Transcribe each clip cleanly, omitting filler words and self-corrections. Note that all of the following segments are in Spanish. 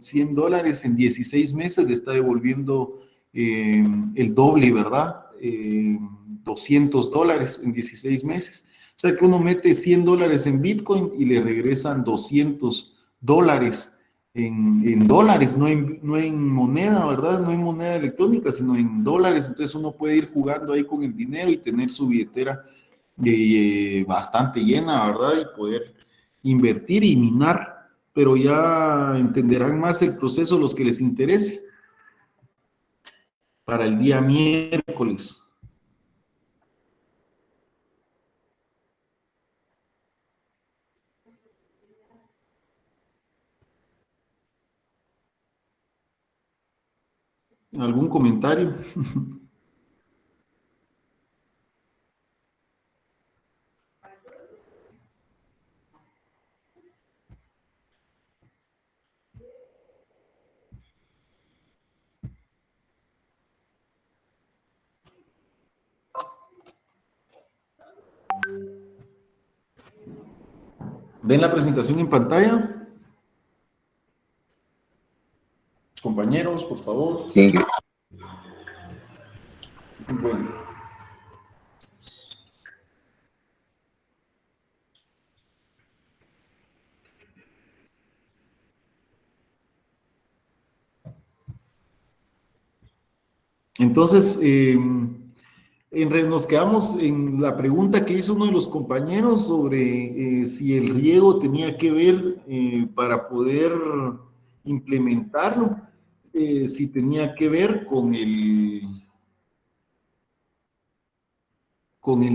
$100 en 16 meses le está devolviendo el doble, ¿verdad? $200 en 16 meses. O sea que uno mete $100 en Bitcoin y le regresan $200 en dólares, no en moneda, ¿verdad? No en moneda electrónica, sino en dólares. Entonces uno puede ir jugando ahí con el dinero y tener su billetera bastante llena, ¿verdad? Y poder invertir y minar, pero ya entenderán más el proceso los que les interese para el día miércoles. ¿Algún comentario? ¿Ven la presentación en pantalla? Compañeros, por favor. Sí. Bueno. Entonces, nos quedamos en la pregunta que hizo uno de los compañeros sobre si el riego tenía que ver para poder implementarlo, si tenía que ver con el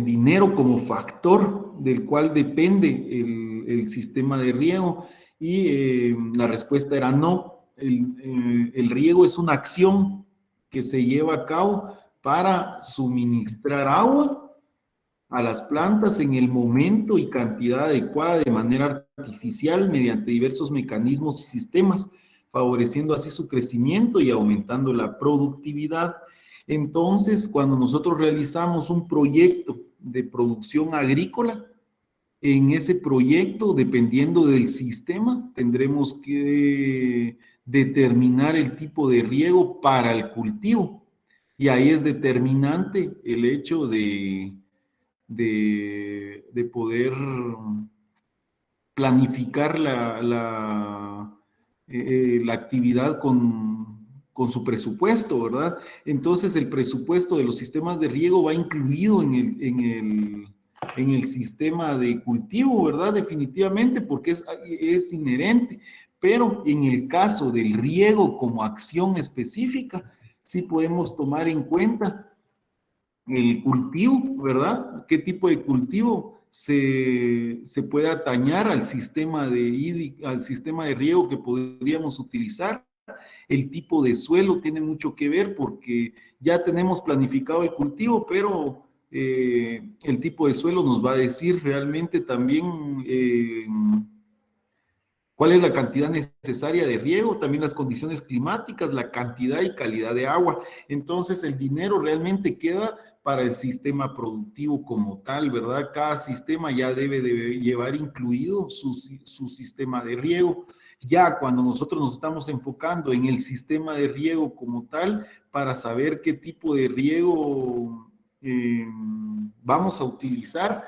dinero como factor del cual depende el sistema de riego, y la respuesta era no. El riego es una acción que se lleva a cabo para suministrar agua a las plantas en el momento y cantidad adecuada de manera artificial mediante diversos mecanismos y sistemas, favoreciendo así su crecimiento y aumentando la productividad. Entonces, cuando nosotros realizamos un proyecto de producción agrícola, en ese proyecto, dependiendo del sistema, tendremos que determinar el tipo de riego para el cultivo. Y ahí es determinante el hecho de poder planificar la actividad con su presupuesto, ¿verdad? Entonces, el presupuesto de los sistemas de riego va incluido en el sistema de cultivo, ¿verdad? Definitivamente, porque es inherente. Pero en el caso del riego como acción específica, sí podemos tomar en cuenta el cultivo, ¿verdad? ¿Qué tipo de cultivo se puede atañar al sistema de riego que podríamos utilizar? El tipo de suelo tiene mucho que ver porque ya tenemos planificado el cultivo, pero el tipo de suelo nos va a decir realmente también cuál es la cantidad necesaria de riego, también las condiciones climáticas, la cantidad y calidad de agua. Entonces, el dinero realmente queda para el sistema productivo como tal, ¿verdad? Cada sistema ya debe de llevar incluido su sistema de riego. Ya cuando nosotros nos estamos enfocando en el sistema de riego como tal, para saber qué tipo de riego vamos a utilizar,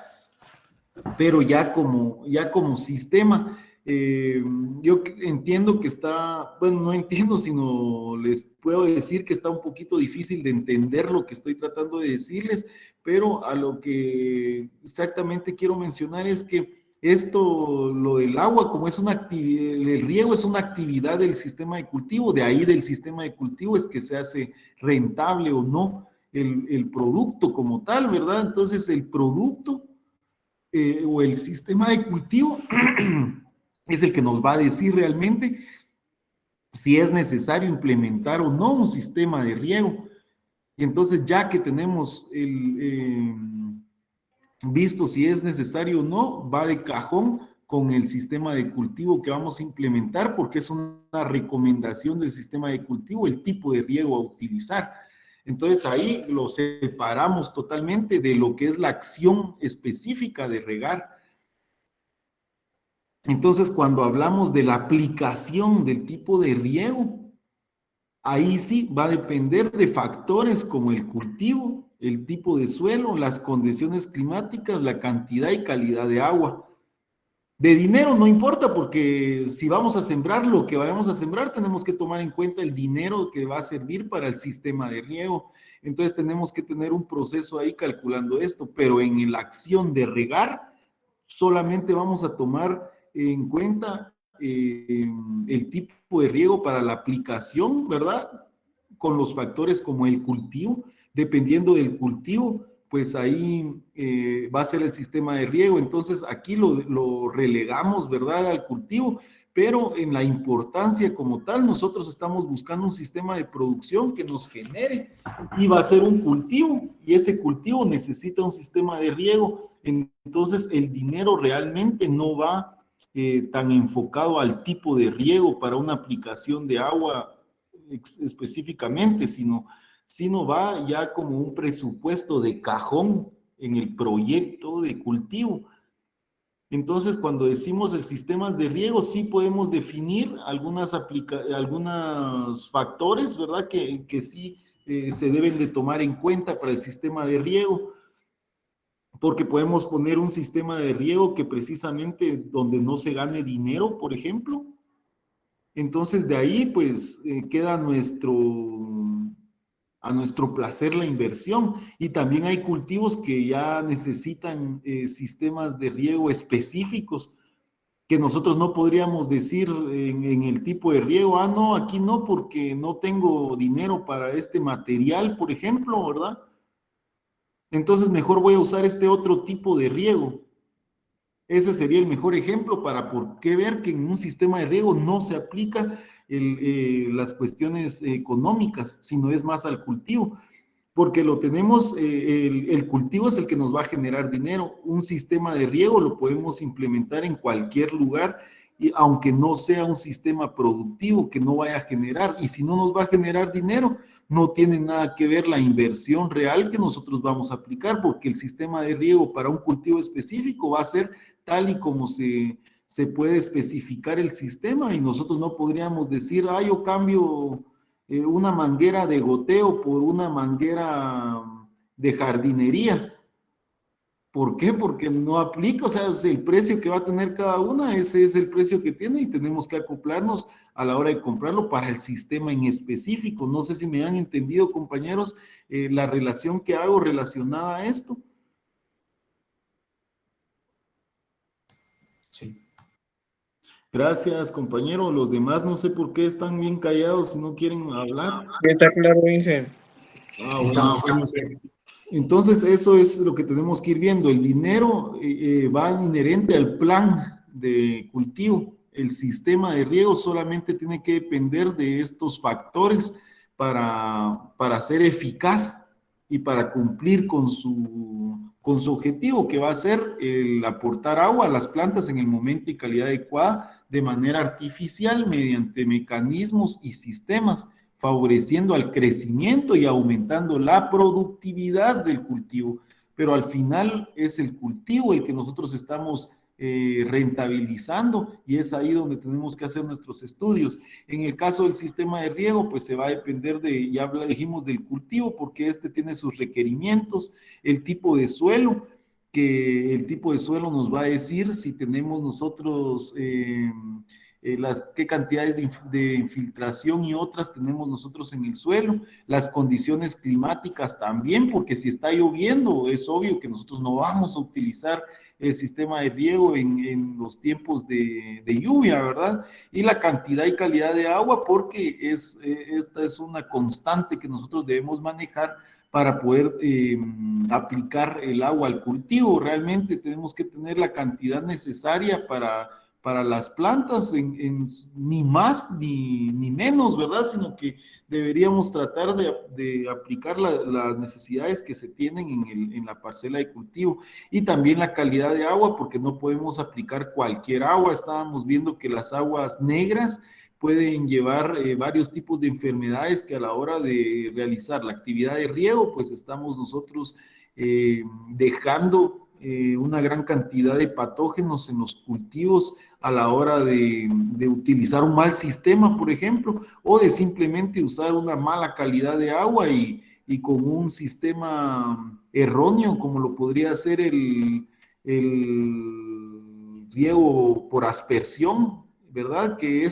pero ya como sistema. Yo entiendo que está, bueno, no entiendo, sino les puedo decir que está un poquito difícil de entender lo que estoy tratando de decirles, pero a lo que exactamente quiero mencionar es que esto, lo del agua, como es una actividad, el riego es una actividad del sistema de cultivo, de ahí del sistema de cultivo es que se hace rentable o no el producto como tal, ¿verdad? Entonces, el producto o el sistema de cultivo es el que nos va a decir realmente si es necesario implementar o no un sistema de riego. Y entonces, ya que tenemos visto si es necesario o no, va de cajón con el sistema de cultivo que vamos a implementar, porque es una recomendación del sistema de cultivo, el tipo de riego a utilizar. Entonces, ahí lo separamos totalmente de lo que es la acción específica de regar. Entonces, cuando hablamos de la aplicación del tipo de riego, ahí sí va a depender de factores como el cultivo, el tipo de suelo, las condiciones climáticas, la cantidad y calidad de agua. De dinero no importa porque si vamos a sembrar lo que vayamos a sembrar, tenemos que tomar en cuenta el dinero que va a servir para el sistema de riego. Entonces tenemos que tener un proceso ahí calculando esto, pero en la acción de regar solamente vamos a tomar en cuenta el tipo de riego para la aplicación, ¿verdad? Con los factores como el cultivo, dependiendo del cultivo, pues ahí va a ser el sistema de riego. Entonces aquí lo relegamos, ¿verdad? Al cultivo, pero en la importancia como tal, nosotros estamos buscando un sistema de producción que nos genere y va a ser un cultivo y ese cultivo necesita un sistema de riego. Entonces el dinero realmente no va tan enfocado al tipo de riego para una aplicación de agua específicamente, sino va ya como un presupuesto de cajón en el proyecto de cultivo. Entonces, cuando decimos el sistemas de riego, sí podemos definir algunos factores, ¿verdad? Que sí se deben de tomar en cuenta para el sistema de riego, porque podemos poner un sistema de riego que precisamente donde no se gane dinero, por ejemplo. Entonces, de ahí, pues, queda a nuestro placer la inversión. Y también hay cultivos que ya necesitan sistemas de riego específicos que nosotros no podríamos decir en el tipo de riego, ah, no, aquí no, porque no tengo dinero para este material, por ejemplo, ¿verdad? Entonces mejor voy a usar este otro tipo de riego. Ese sería el mejor ejemplo para por qué ver que en un sistema de riego no se aplica las cuestiones económicas, sino es más al cultivo porque lo tenemos, el cultivo es el que nos va a generar dinero. Un sistema de riego lo podemos implementar en cualquier lugar, y aunque no sea un sistema productivo que no vaya a generar. Y si no nos va a generar dinero, no tiene nada que ver la inversión real que nosotros vamos a aplicar, porque el sistema de riego para un cultivo específico va a ser tal y como se puede especificar el sistema y nosotros no podríamos decir, ah, yo cambio una manguera de goteo por una manguera de jardinería. ¿Por qué? Porque no aplica, o sea, es el precio que va a tener cada una, ese es el precio que tiene y tenemos que acoplarnos a la hora de comprarlo para el sistema en específico. No sé si me han entendido, compañeros, la relación que hago relacionada a esto. Sí. Gracias, compañero. Los demás no sé por qué están bien callados y no quieren hablar. Sí, está claro, Inge. Bueno. Entonces, eso es lo que tenemos que ir viendo. El dinero va inherente al plan de cultivo. El sistema de riego solamente tiene que depender de estos factores para ser eficaz y para cumplir con su objetivo, que va a ser el aportar agua a las plantas en el momento y calidad adecuada de manera artificial mediante mecanismos y sistemas favoreciendo al crecimiento y aumentando la productividad del cultivo. Pero al final es el cultivo el que nosotros estamos rentabilizando y es ahí donde tenemos que hacer nuestros estudios. En el caso del sistema de riego, pues se va a depender de, ya dijimos, del cultivo, porque este tiene sus requerimientos, el tipo de suelo, que el tipo de suelo nos va a decir si tenemos nosotros qué cantidades de infiltración y otras tenemos nosotros en el suelo, las condiciones climáticas también, porque si está lloviendo, es obvio que nosotros no vamos a utilizar el sistema de riego en los tiempos de lluvia, ¿verdad? Y la cantidad y calidad de agua, porque esta es una constante que nosotros debemos manejar para poder aplicar el agua al cultivo. Realmente tenemos que tener la cantidad necesaria para las plantas, ni más ni menos, ¿verdad? Sino que deberíamos tratar de aplicar las necesidades que se tienen en la parcela de cultivo y también la calidad de agua, porque no podemos aplicar cualquier agua. Estábamos viendo que las aguas negras pueden llevar varios tipos de enfermedades que a la hora de realizar la actividad de riego, pues estamos nosotros dejando una gran cantidad de patógenos en los cultivos a la hora de utilizar un mal sistema, por ejemplo, o de simplemente usar una mala calidad de agua y con un sistema erróneo, como lo podría ser el riego por aspersión, ¿verdad? Que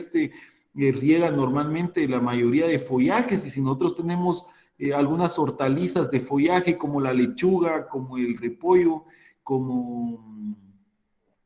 riega normalmente la mayoría de follajes y si nosotros tenemos algunas hortalizas de follaje como la lechuga, como el repollo, como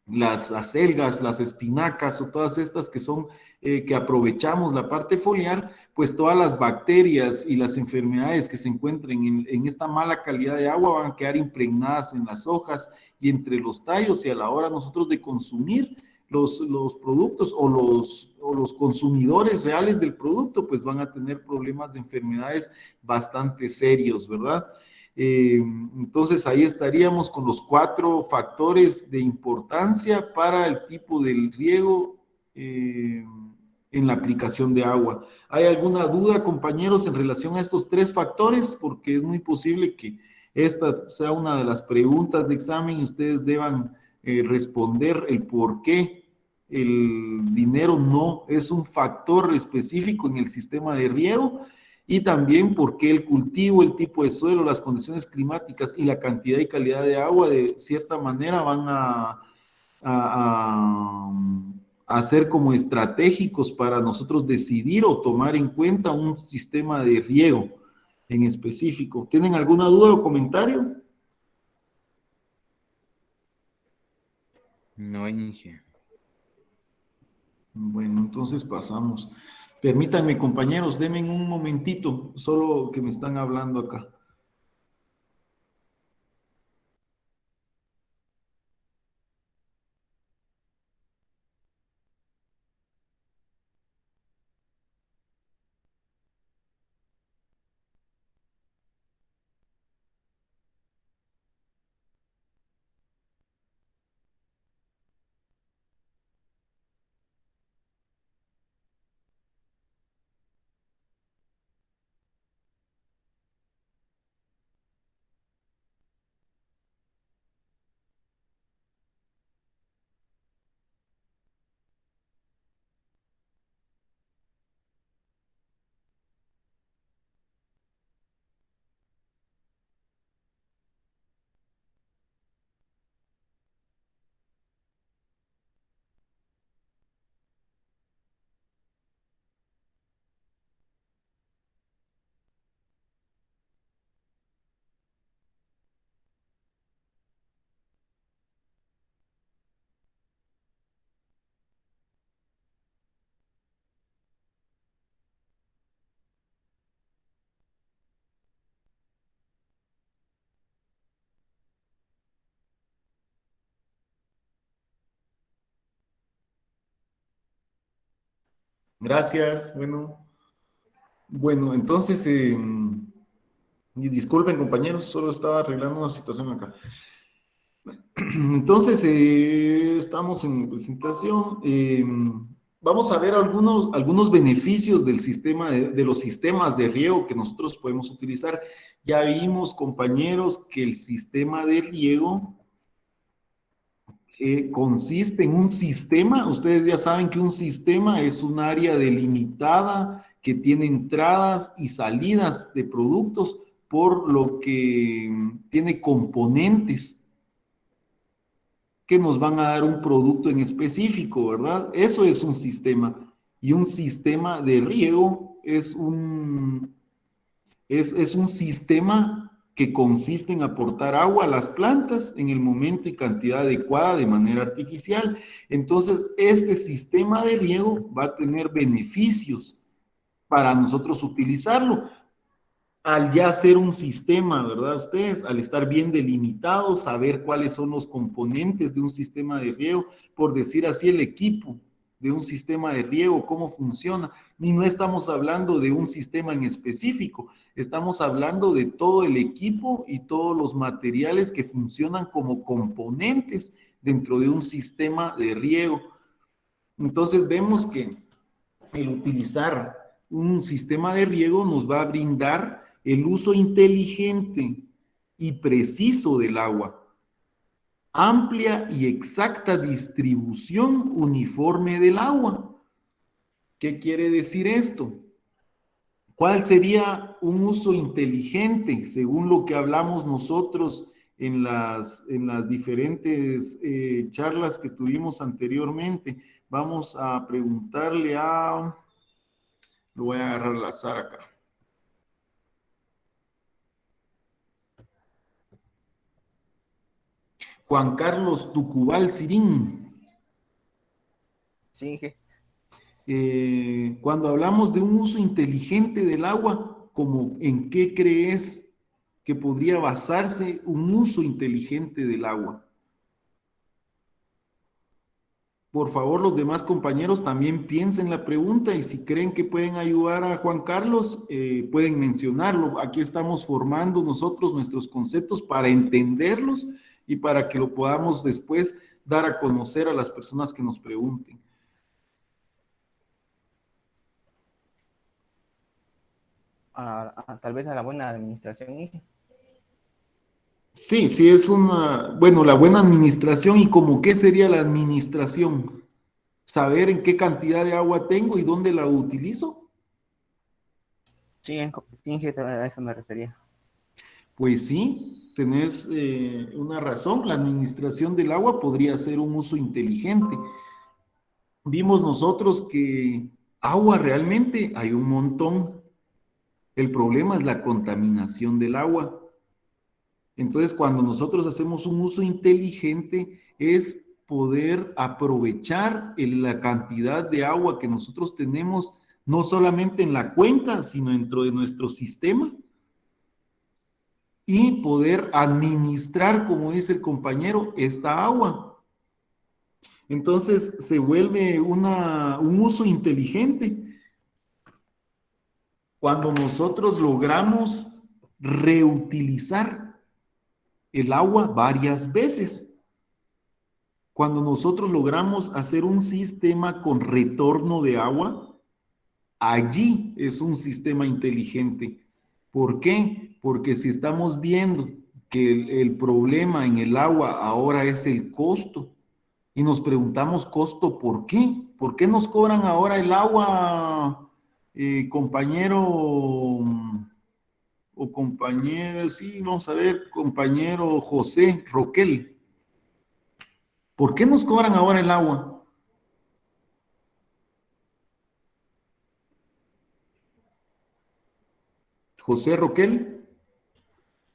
las acelgas, las espinacas o todas estas que son que aprovechamos la parte foliar, pues todas las bacterias y las enfermedades que se encuentren en esta mala calidad de agua van a quedar impregnadas en las hojas y entre los tallos y a la hora nosotros de consumir los productos o los consumidores reales del producto, pues van a tener problemas de enfermedades bastante serios, ¿verdad? Entonces ahí estaríamos con los 4 factores de importancia para el tipo del riego en la aplicación de agua. ¿Hay alguna duda, compañeros, en relación a estos 3 factores? Porque es muy posible que esta sea una de las preguntas de examen y ustedes deban responder el por qué el dinero no es un factor específico en el sistema de riego y también porque el cultivo, el tipo de suelo, las condiciones climáticas y la cantidad y calidad de agua de cierta manera van a, a ser como estratégicos para nosotros decidir o tomar en cuenta un sistema de riego en específico. ¿Tienen alguna duda o comentario? No, Inge. Bueno, entonces pasamos. Permítanme, compañeros, denme un momentito, solo que me están hablando acá. Gracias. Bueno, entonces, y disculpen compañeros, solo estaba arreglando una situación acá. Entonces, estamos en presentación. Vamos a ver algunos beneficios del sistema de los sistemas de riego que nosotros podemos utilizar. Ya vimos, compañeros, que el sistema de riego consiste en un sistema. Ustedes ya saben que un sistema es un área delimitada que tiene entradas y salidas de productos, por lo que tiene componentes que nos van a dar un producto en específico, ¿verdad? Eso es un sistema. Y un sistema de riego es un sistema que consiste en aportar agua a las plantas en el momento y cantidad adecuada de manera artificial. Entonces, este sistema de riego va a tener beneficios para nosotros utilizarlo. Al ya ser un sistema, ¿verdad? Ustedes, al estar bien delimitados, saber cuáles son los componentes de un sistema de riego, por decir así, el equipo de un sistema de riego, cómo funciona. Y no estamos hablando de un sistema en específico, estamos hablando de todo el equipo y todos los materiales que funcionan como componentes dentro de un sistema de riego. Entonces vemos que el utilizar un sistema de riego nos va a brindar el uso inteligente y preciso del agua. amplia y exacta distribución uniforme del agua. ¿Qué quiere decir esto? ¿Cuál sería un uso inteligente según lo que hablamos nosotros en las diferentes charlas que tuvimos anteriormente? Vamos a preguntarle lo voy a agarrar al azar acá. Juan Carlos Tucubal Sirín. Sí, Inge. Cuando hablamos de un uso inteligente del agua, ¿cómo en qué crees que podría basarse un uso inteligente del agua? Por favor, los demás compañeros también piensen la pregunta y si creen que pueden ayudar a Juan Carlos, pueden mencionarlo. Aquí estamos formando nosotros nuestros conceptos para entenderlos y para que lo podamos después dar a conocer a las personas que nos pregunten. Tal vez a la buena administración, Inge. Sí, sí es bueno, la buena administración y como qué sería la administración. Saber en qué cantidad de agua tengo y dónde la utilizo. Sí, Inge, a eso me refería. Pues sí, tenés una razón. La administración del agua podría ser un uso inteligente. Vimos nosotros que agua realmente hay un montón. El problema es la contaminación del agua. Entonces, cuando nosotros hacemos un uso inteligente, es poder aprovechar la cantidad de agua que nosotros tenemos, no solamente en la cuenca, sino dentro de nuestro sistema, y poder administrar, como dice el compañero, esta agua. Entonces, se vuelve un uso inteligente cuando nosotros logramos reutilizar el agua varias veces. Cuando nosotros logramos hacer un sistema con retorno de agua, allí es un sistema inteligente. ¿Por qué? Porque si estamos viendo que el problema en el agua ahora es el costo y nos preguntamos costo, ¿por qué? ¿Por qué nos cobran ahora el agua, compañero o compañero? Sí, vamos a ver, compañero José Roquel. ¿Por qué nos cobran ahora el agua? José Roquel.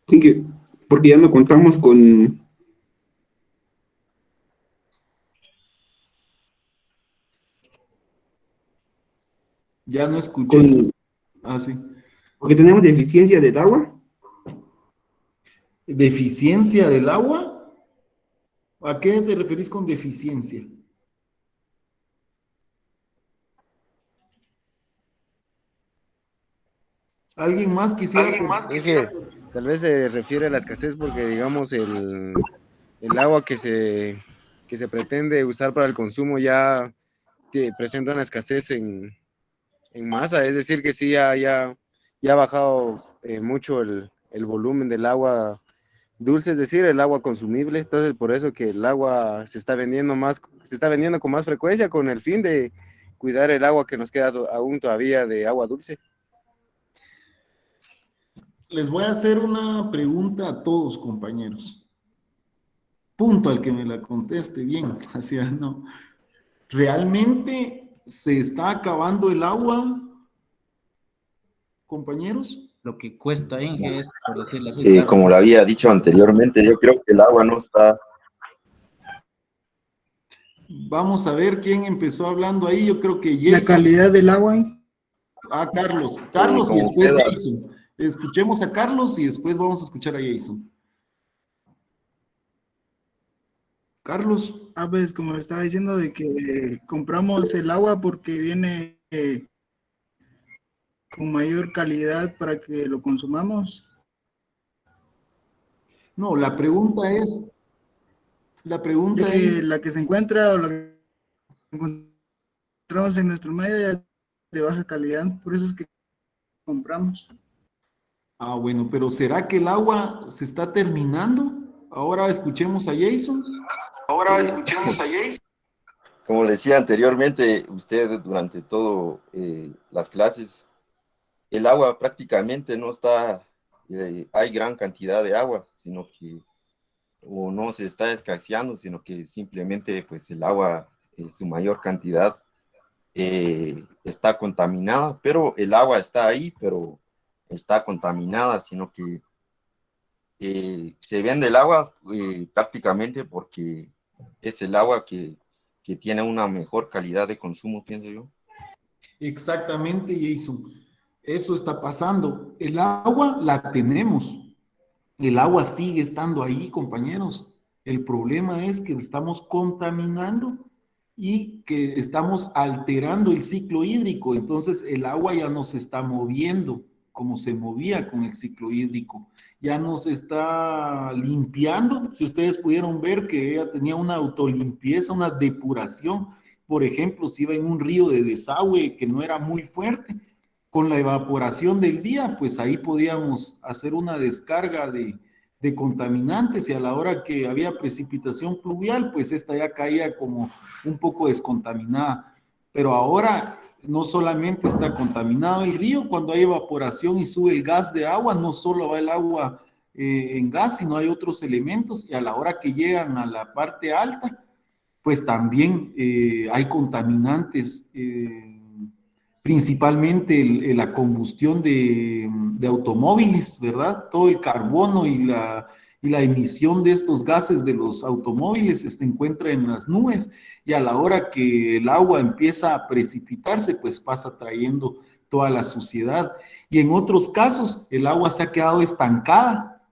Así que, porque ya no contamos Ya no escuché. con, Ah, sí. porque tenemos deficiencia del agua. ¿Deficiencia del agua? ¿A qué te referís con deficiencia? ¿Alguien más quisiera? Es que tal vez se refiere a la escasez porque, digamos, el agua que se pretende usar para el consumo ya presenta una escasez en masa, es decir, que sí, ya ha bajado mucho el volumen del agua dulce, es decir, el agua consumible. Entonces, por eso que el agua se está vendiendo con más frecuencia con el fin de cuidar el agua que nos queda aún todavía de agua dulce. Les voy a hacer una pregunta a todos, compañeros. Punto al que me la conteste bien. Así, no. ¿Realmente se está acabando el agua, compañeros? Lo que cuesta, Inge, es, por decirlo así, claro. Como lo había dicho anteriormente, yo creo que el agua no está. Vamos a ver quién empezó hablando ahí. Yo creo que La Jason. calidad del agua. Ah, Carlos. Carlos y Como después usted, Jason. Escuchemos a Carlos y después vamos a escuchar a Jason. Carlos. Pues como estaba diciendo, de que compramos el agua porque viene con mayor calidad para que lo consumamos. No, la pregunta es, Ya que la que se encuentra o la que encontramos en nuestro medio ya es de baja calidad, por eso es que compramos. bueno, pero ¿será que el agua se está terminando? Ahora escuchemos a Jason. Como le decía anteriormente, usted durante todo las clases, el agua prácticamente no está, hay gran cantidad de agua, sino que o no se está escaseando, sino que simplemente pues el agua, su mayor cantidad está contaminada, pero el agua está ahí, pero está contaminada, sino que se vende el agua prácticamente porque es el agua que tiene una mejor calidad de consumo, pienso yo. Exactamente, Jason. Eso está pasando. El agua la tenemos. El agua sigue estando ahí, compañeros. El problema es que estamos contaminando y que estamos alterando el ciclo hídrico. Entonces el agua ya no se está moviendo como se movía con el ciclo hídrico. Ya no se está limpiando. Si ustedes pudieron ver que ella tenía una autolimpieza, una depuración. Por ejemplo, si iba en un río de desagüe que no era muy fuerte, con la evaporación del día, pues ahí podíamos hacer una descarga de contaminantes y a la hora que había precipitación pluvial, pues esta ya caía como un poco descontaminada. Pero ahora no solamente está contaminado el río, cuando hay evaporación y sube el gas de agua, no solo va el agua en gas, sino hay otros elementos y a la hora que llegan a la parte alta, pues también hay contaminantes, principalmente la combustión de automóviles, ¿verdad? Todo el carbono y la emisión de estos gases de los automóviles se encuentra en las nubes y a la hora que el agua empieza a precipitarse, pues pasa trayendo toda la suciedad. Y en otros casos, el agua se ha quedado estancada,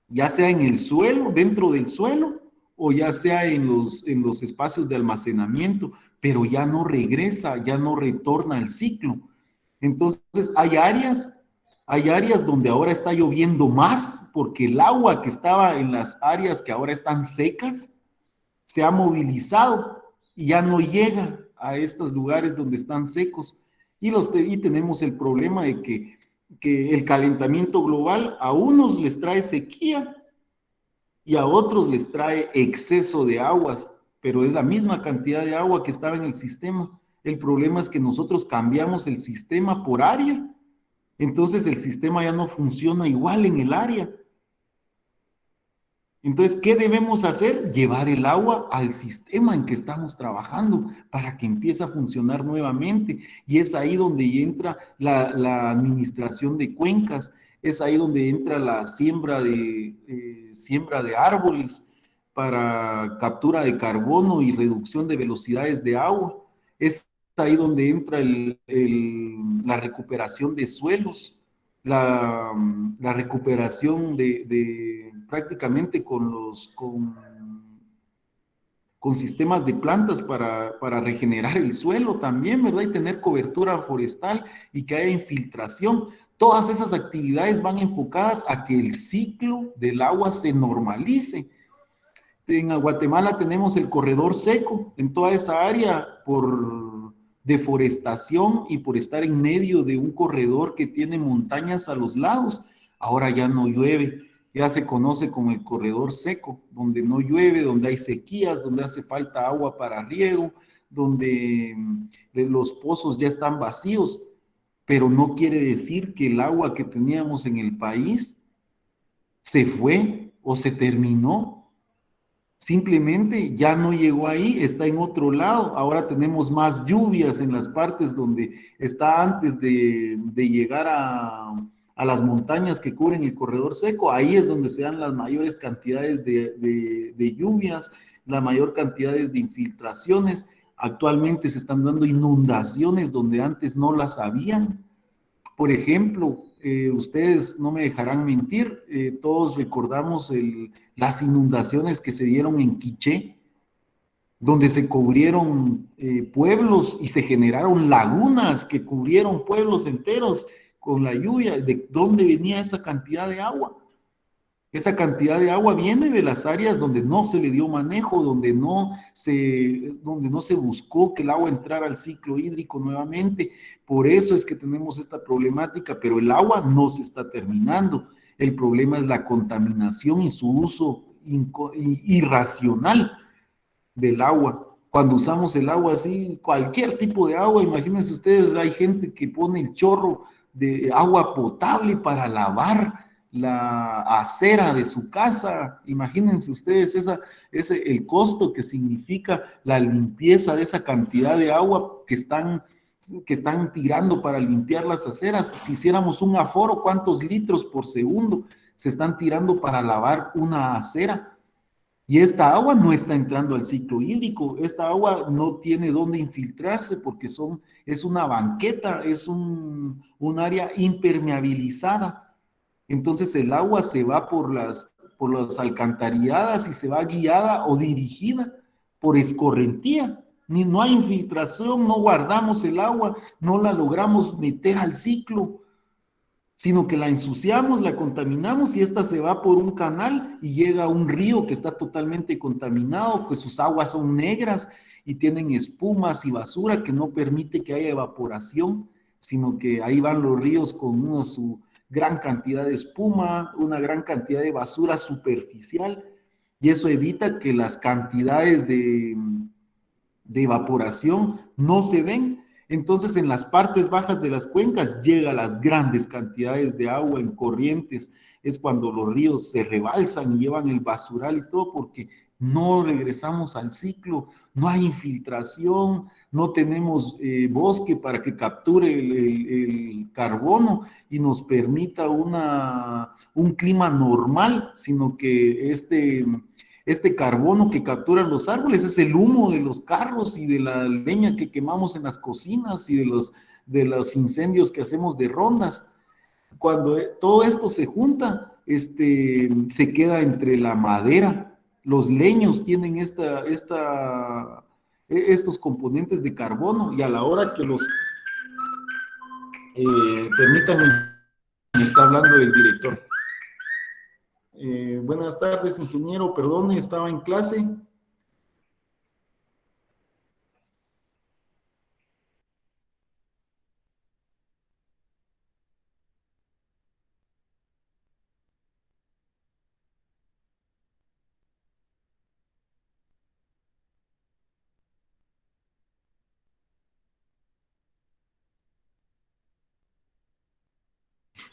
ya sea en el suelo, dentro del suelo, o ya sea en los espacios de almacenamiento, pero ya no regresa, ya no retorna al ciclo. Entonces hay áreas donde ahora está lloviendo más, porque el agua que estaba en las áreas que ahora están secas, se ha movilizado y ya no llega a estos lugares donde están secos. Y tenemos el problema de que el calentamiento global a unos les trae sequía, y a otros les trae exceso de aguas, pero es la misma cantidad de agua que estaba en el sistema. El problema es que nosotros cambiamos el sistema por área, entonces el sistema ya no funciona igual en el área. Entonces, ¿qué debemos hacer? Llevar el agua al sistema en que estamos trabajando para que empiece a funcionar nuevamente. Y es ahí donde entra la administración de cuencas, es ahí donde entra la siembra de árboles para captura de carbono y reducción de velocidades de agua. Es ahí donde entra la recuperación de suelos, la recuperación prácticamente con sistemas de plantas para regenerar el suelo también, ¿verdad? Y tener cobertura forestal y que haya infiltración. Todas esas actividades van enfocadas a que el ciclo del agua se normalice. En Guatemala tenemos el corredor seco en toda esa área por deforestación y por estar en medio de un corredor que tiene montañas a los lados. Ahora ya no llueve, ya se conoce como el corredor seco, donde no llueve, donde hay sequías, donde hace falta agua para riego, donde los pozos ya están vacíos, pero no quiere decir que el agua que teníamos en el país se fue o se terminó. Simplemente ya no llegó ahí, está en otro lado. Ahora tenemos más lluvias en las partes donde está antes de llegar a las montañas que cubren el corredor seco. Ahí es donde se dan las mayores cantidades de lluvias, las mayor cantidades de infiltraciones. Actualmente se están dando inundaciones donde antes no las habían. Por ejemplo, ustedes no me dejarán mentir, todos recordamos las inundaciones que se dieron en Quiché, donde se cubrieron pueblos y se generaron lagunas que cubrieron pueblos enteros con la lluvia. ¿De dónde venía esa cantidad de agua? Esa cantidad de agua viene de las áreas donde no se le dio manejo, donde no se buscó que el agua entrara al ciclo hídrico nuevamente. Por eso es que tenemos esta problemática, pero el agua no se está terminando. el problema es la contaminación y su uso irracional del agua. Cuando usamos el agua así, cualquier tipo de agua, imagínense ustedes, hay gente que pone el chorro de agua potable para lavar la acera de su casa. Imagínense ustedes el costo que significa la limpieza de esa cantidad de agua que están tirando para limpiar las aceras. Si hiciéramos un aforo, ¿cuántos litros por segundo se están tirando para lavar una acera? Y esta agua no está entrando al ciclo hídrico, esta agua no tiene dónde infiltrarse porque es una banqueta, es un área impermeabilizada. Entonces el agua se va por las alcantarilladas y se va guiada o dirigida por escorrentía. No hay infiltración, no guardamos el agua, no la logramos meter al ciclo, sino que la ensuciamos, la contaminamos y esta se va por un canal y llega a un río que está totalmente contaminado, que sus aguas son negras y tienen espumas y basura que no permite que haya evaporación, sino que ahí van los ríos con su gran cantidad de espuma, una gran cantidad de basura superficial, y eso evita que las cantidades de evaporación no se den. Entonces, en las partes bajas de las cuencas llega las grandes cantidades de agua en corrientes. Es cuando los ríos se rebalsan y llevan el basural y todo, porque no regresamos al ciclo, no hay infiltración, no tenemos bosque para que capture el carbono y nos permita un clima normal, sino que este carbono que capturan los árboles es el humo de los carros y de la leña que quemamos en las cocinas y de los incendios que hacemos de rondas. Cuando todo esto se junta, se queda entre la madera. Los leños tienen estos componentes de carbono y a la hora que permítanme, me está hablando el director. Buenas tardes, ingeniero, perdone, estaba en clase.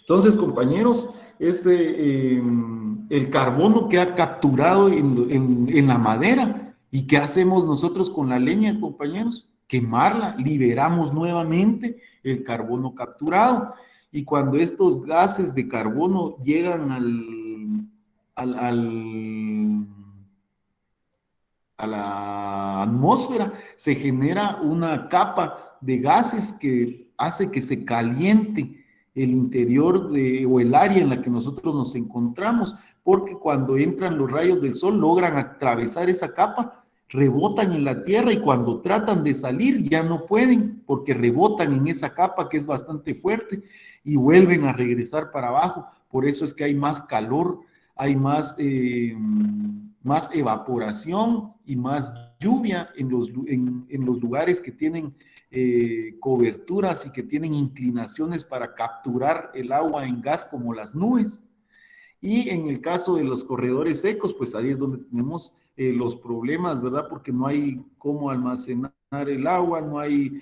Entonces, compañeros, el carbono queda capturado en la madera. ¿Y qué hacemos nosotros con la leña, compañeros? Quemarla, liberamos nuevamente el carbono capturado. Y cuando estos gases de carbono llegan a la atmósfera, se genera una capa de gases que hace que se caliente el interior o el área en la que nosotros nos encontramos, porque cuando entran los rayos del sol logran atravesar esa capa, rebotan en la tierra y cuando tratan de salir ya no pueden, porque rebotan en esa capa que es bastante fuerte y vuelven a regresar para abajo. Por eso es que hay más calor, hay más evaporación y más lluvia en los lugares que tienen coberturas y que tienen inclinaciones para capturar el agua en gas como las nubes. Y en el caso de los corredores secos, pues ahí es donde tenemos los problemas, ¿verdad? Porque no hay cómo almacenar el agua, no hay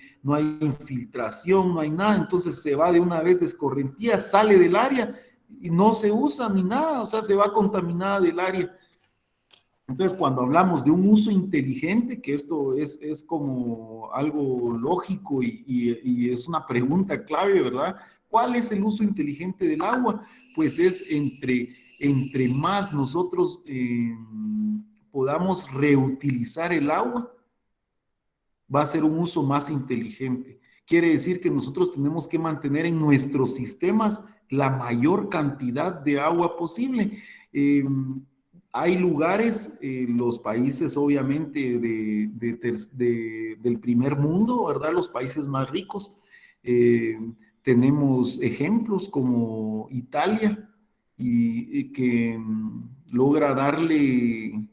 infiltración, no hay nada, entonces se va de una vez de escorrentía, sale del área y no se usa ni nada, o sea, se va contaminada del área. Entonces, cuando hablamos de un uso inteligente, que esto es como algo lógico y es una pregunta clave, ¿verdad? ¿Cuál es el uso inteligente del agua? Pues es entre más nosotros podamos reutilizar el agua, va a ser un uso más inteligente. Quiere decir que nosotros tenemos que mantener en nuestros sistemas la mayor cantidad de agua posible. Hay lugares, los países obviamente del primer mundo, ¿verdad? Los países más ricos. Tenemos ejemplos como Italia, y que logra darle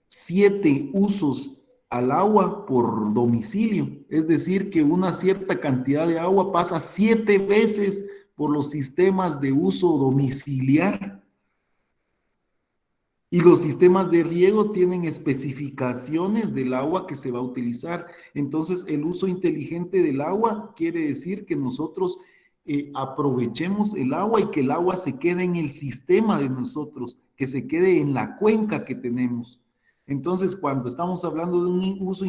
7 usos al agua por domicilio. Es decir, que una cierta cantidad de agua pasa 7 veces por los sistemas de uso domiciliar. Y los sistemas de riego tienen especificaciones del agua que se va a utilizar. Entonces, el uso inteligente del agua quiere decir que nosotros aprovechemos el agua y que el agua se quede en el sistema de nosotros, que se quede en la cuenca que tenemos. Entonces, cuando estamos hablando de un uso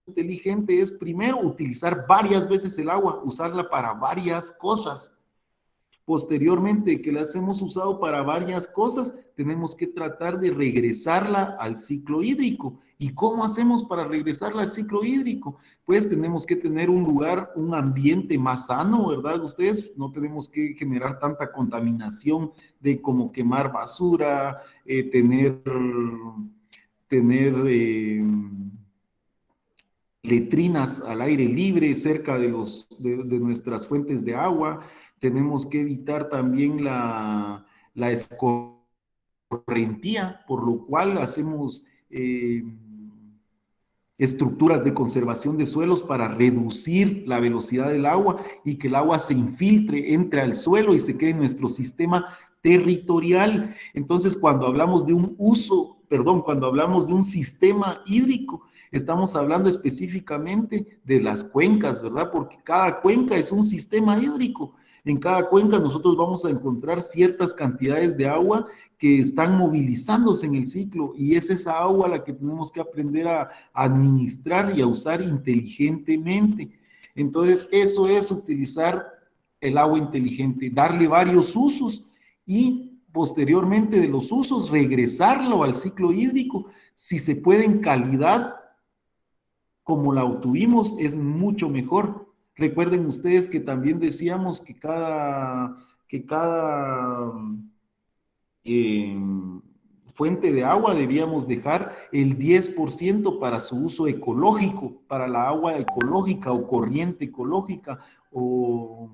inteligente, es primero utilizar varias veces el agua, usarla para varias cosas. Posteriormente, que las hemos usado para varias cosas, tenemos que tratar de regresarla al ciclo hídrico. ¿Y cómo hacemos para regresarla al ciclo hídrico? Pues tenemos que tener un lugar, un ambiente más sano, ¿verdad? Ustedes no tenemos que generar tanta contaminación de como quemar basura, tener letrinas al aire libre cerca de nuestras fuentes de agua. Tenemos que evitar también la escorrentía, por lo cual hacemos estructuras de conservación de suelos para reducir la velocidad del agua y que el agua se infiltre, entre al suelo y se quede en nuestro sistema territorial. Entonces, cuando hablamos de cuando hablamos de un sistema hídrico, estamos hablando específicamente de las cuencas, ¿verdad? Porque cada cuenca es un sistema hídrico. En cada cuenca nosotros vamos a encontrar ciertas cantidades de agua que están movilizándose en el ciclo y es esa agua la que tenemos que aprender a administrar y a usar inteligentemente. Entonces, eso es utilizar el agua inteligente, darle varios usos y posteriormente de los usos regresarlo al ciclo hídrico. Si se puede en calidad como la obtuvimos, es mucho mejor. Recuerden ustedes que también decíamos que cada fuente de agua debíamos dejar el 10% para su uso ecológico, para la agua ecológica o corriente ecológica, o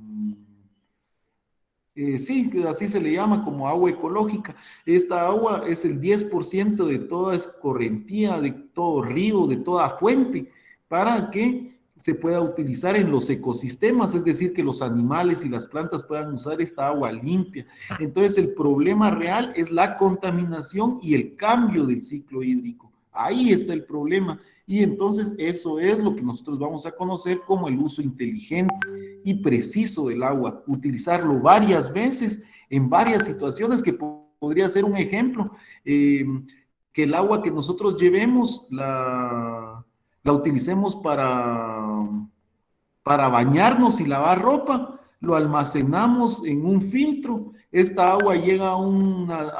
sí, así se le llama como agua ecológica. Esta agua es el 10% de toda escorrentía, de todo río, de toda fuente, para que se pueda utilizar en los ecosistemas, es decir, que los animales y las plantas puedan usar esta agua limpia. Entonces, el problema real es la contaminación y el cambio del ciclo hídrico. Ahí está el problema. Y entonces eso es lo que nosotros vamos a conocer como el uso inteligente y preciso del agua. Utilizarlo varias veces en varias situaciones, que podría ser un ejemplo, que el agua que nosotros llevemos la utilicemos para bañarnos y lavar ropa, lo almacenamos en un filtro. Esta agua llega a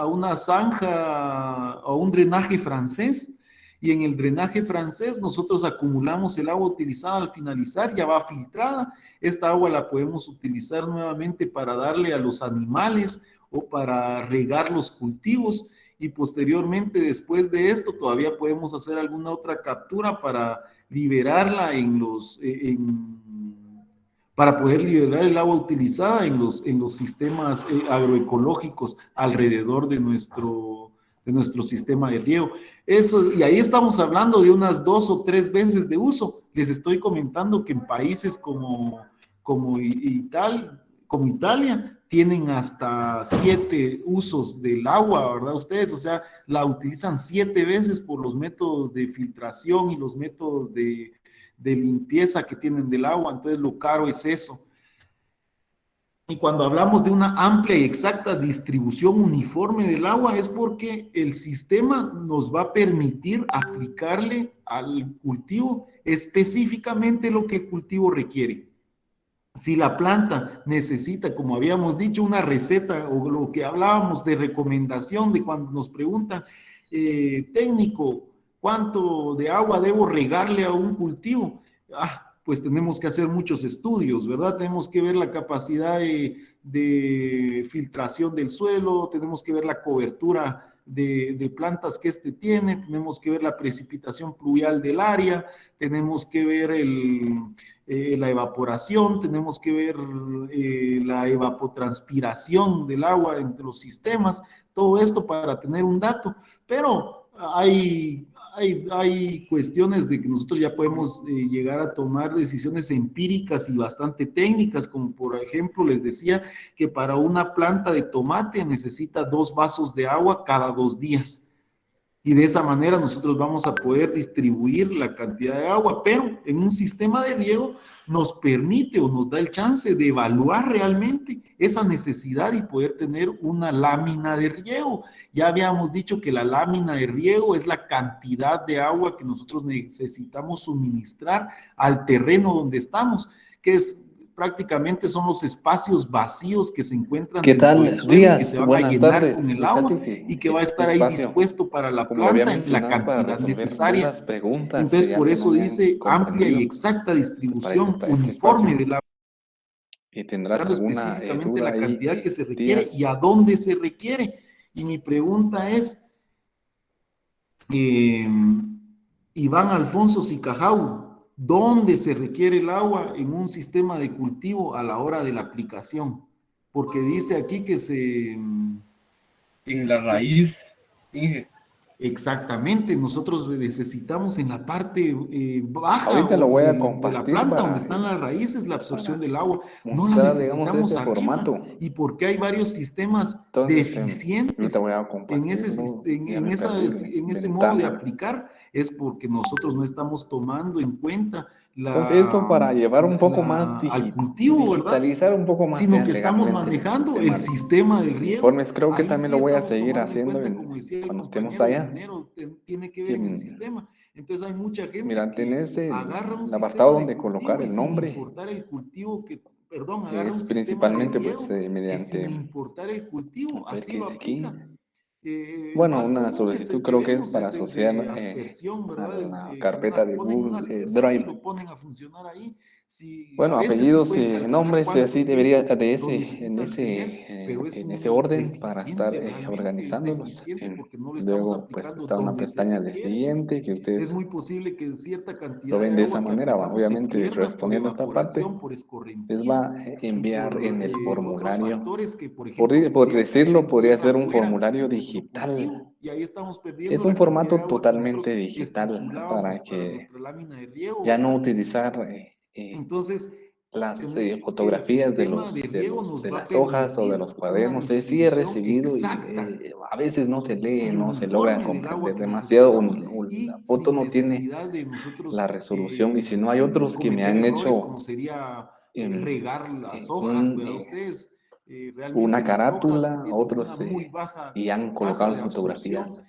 una zanja, a un drenaje francés, y en el drenaje francés nosotros acumulamos el agua utilizada al finalizar, ya va filtrada. Esta agua la podemos utilizar nuevamente para darle a los animales o para regar los cultivos, y posteriormente, después de esto, todavía podemos hacer alguna otra captura para liberarla para poder liberar el agua utilizada en los sistemas agroecológicos alrededor de nuestro sistema de riego. Eso, y ahí estamos hablando de unas 2 o 3 veces de uso. Les estoy comentando que en países como Italia tienen hasta 7 usos del agua, ¿verdad? Ustedes, o sea, la utilizan 7 veces por los métodos de filtración y los métodos de limpieza que tienen del agua. Entonces, lo caro es eso. Y cuando hablamos de una amplia y exacta distribución uniforme del agua, es porque el sistema nos va a permitir aplicarle al cultivo específicamente lo que el cultivo requiere. Si la planta necesita, como habíamos dicho, una receta o lo que hablábamos de recomendación, de cuando nos preguntan, técnico, ¿cuánto de agua debo regarle a un cultivo? Pues tenemos que hacer muchos estudios, ¿verdad? Tenemos que ver la capacidad de filtración del suelo, tenemos que ver la cobertura de plantas que tiene, tenemos que ver la precipitación pluvial del área, tenemos que ver la evaporación, tenemos que ver la evapotranspiración del agua entre los sistemas, todo esto para tener un dato, pero hay hay cuestiones de que nosotros ya podemos llegar a tomar decisiones empíricas y bastante técnicas, como por ejemplo les decía que para una planta de tomate necesita 2 vasos de agua cada 2 días. Y de esa manera nosotros vamos a poder distribuir la cantidad de agua, pero en un sistema de riego nos permite o nos da el chance de evaluar realmente esa necesidad y poder tener una lámina de riego. Ya habíamos dicho que la lámina de riego es la cantidad de agua que nosotros necesitamos suministrar al terreno donde estamos, que es prácticamente son los espacios vacíos que se encuentran ¿Qué dentro tal? del suelo y que se Días, van a buenas llenar tardes. con el Fíjate agua y que va a este estar ahí espacio, dispuesto para la como lo había planta en la mencionado, es para cantidad resolver necesaria. dudas, preguntas, Entonces, por algo eso no me han dice amplia y comprendido, exacta pues para eso distribución está este uniforme espacio. del agua, Y tendrás alguna específicamente duda la ahí, cantidad que se requiere y Díaz. a dónde se requiere. Y mi pregunta es, eh, Iván Alfonso Sicajau, ¿dónde se requiere el agua en un sistema de cultivo a la hora de la aplicación? Porque dice aquí que se... En la raíz, Inge. Exactamente, nosotros necesitamos en la parte baja Ahorita lo voy a de la compartir planta, donde están las raíces, la absorción del agua. No la mostrar, digamos, necesitamos ese arriba. formato. Y porque hay varios sistemas Entonces, deficientes ahorita voy a en compartirlo. Ya me perdí en ese modo de ventana. aplicar, es porque nosotros no estamos tomando en cuenta Entonces, esto para llevar un poco más al cultivo, ¿verdad? digitalizar un poco más Sino que estamos legalmente manejando el el tema de sistema del riego. informes. Creo que Ahí también sí lo voy a estamos seguir tomando en haciendo cuenta, como decía el cuando estemos compañero, el allá. dinero tiene que ver en el sistema. Entonces hay mucha gente Mira, que tenés agarra un el sistema apartado de donde cultivo colocar y el sin nombre, importar el cultivo que, perdón, que agarra es un sistema de principalmente pues riego que sin mediante, importar el cultivo, vamos a ver así qué lo dice aquí. aplica. El Bueno, más una común es solicitud el que creo que es vemos, para es el asociar de aspersión, a ¿verdad? la Que carpeta de ponen un Google aspersor y Drive. lo ponen a funcionar ahí. Si, a Bueno, veces sí apellidos, pueden calcular nombres, cuánto así debería tiempo de lo necesitan tener, pero es en ese un orden para estar deficiente realmente, es organizándolos. deficiente porque no lo estamos Luego, pues aplicando está una donde se pestaña de requiere. siguiente que Es ustedes muy posible que cierta lo cantidad de ven de esa agua que manera. Va. aplicamos se Obviamente, pierda por respondiendo a esta parte, evaporación, por les escorrentía va a y enviar por en el otros formulario. factores que, por ejemplo, Por podrían caer decirlo, en podría tierra ser un afuera formulario de nuestro digital. cultivo y ahí estamos perdiendo Es un la cantidad de formato agua que nosotros totalmente digital estipulábamos para para que nuestra lámina de riego, ya no ¿verdad? utilizar Entonces, las el fotografías sistema de riego de nos va a las hojas o de permitir los una cuadernos. Sí he distribución recibido y exacta a veces no se lee, y no se logra uniforme del agua comprender que demasiado, necesitamos la y foto sin no tiene necesidad de nosotros la resolución. Y si no, hay otros que me cometer han errores como hecho sería em, regar las hojas, un, ¿verdad? Ustedes una realmente las hojas carátula, tienen una otros muy baja y han tasa colocado de las absorción. fotografías